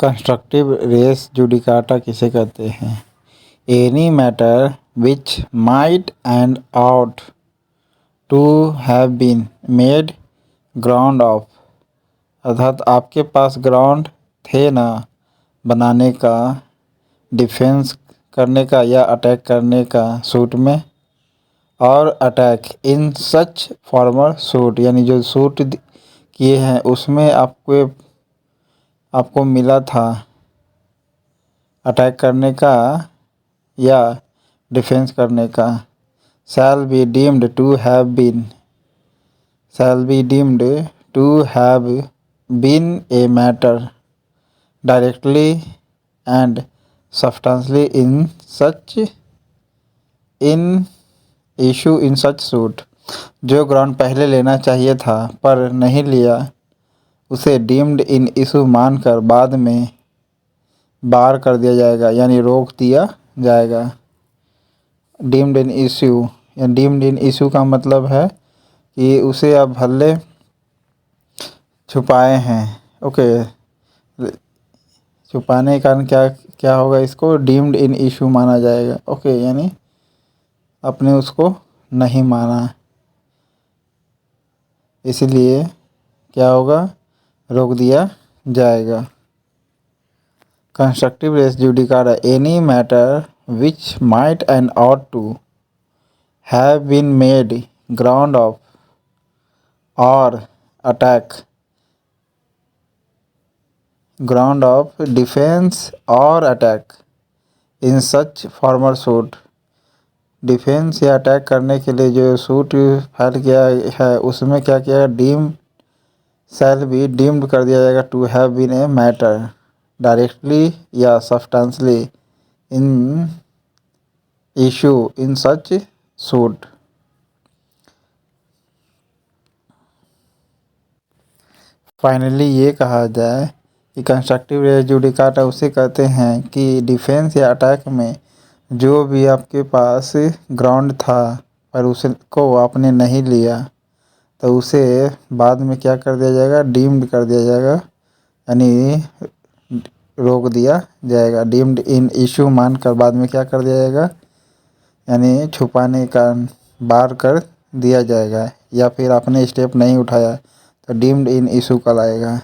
Constructive res judicata किसे कहते हैं? Any matter which might and ought to have been made ground of, अर्थात आपके पास ग्राउंड थे ना बनाने का, डिफेंस करने का या अटैक करने का सूट में, और attack in such former suit, यानी जो सूट किए हैं उसमें आपको मिला था अटैक करने का या डिफेंस करने का। Shall be deemed to have been, shall be deemed to have been a matter directly and substantially in issue in such suit, जो ग्राउंड पहले लेना चाहिए था पर नहीं लिया उसे डीम्ड इन इशू मानकर बाद में बार कर दिया जाएगा, यानी रोक दिया जाएगा। डीम्ड इन इशू, या डीम्ड इन इशू का मतलब है कि उसे अब भले छुपाए हैं। ओके, छुपाने के कारण क्या क्या होगा, इसको डीम्ड इन इशू माना जाएगा। ओके, यानी आपने उसको नहीं माना, इसलिए क्या होगा, रोक दिया जाएगा। Constructive res judicata any matter which might and ought to have been made ground of और अटैक, ग्राउंड ऑफ डिफेंस और attack in such former suit, defence या अटैक करने के लिए जो सूट फाइल किया है उसमें क्या किया, डीम शैल बी डीम्ड कर दिया जाएगा to have been a matter directly या substantially in issue in such suit. Finally ये कहा जाए कि कंस्ट्रक्टिव रेस जुडिकाटा उसे कहते हैं कि डिफेंस या अटैक में जो भी आपके पास ग्राउंड था पर उसको आपने नहीं लिया तो उसे बाद में क्या कर दिया जाएगा, डीम्ड कर दिया जाएगा, यानी रोक दिया जाएगा। डीम्ड इन इशू मानकर बाद में क्या कर दिया जाएगा, यानी छुपाने का बार कर दिया जाएगा, या फिर आपने स्टेप नहीं उठाया तो डीम्ड इन इशू कहलाएगा।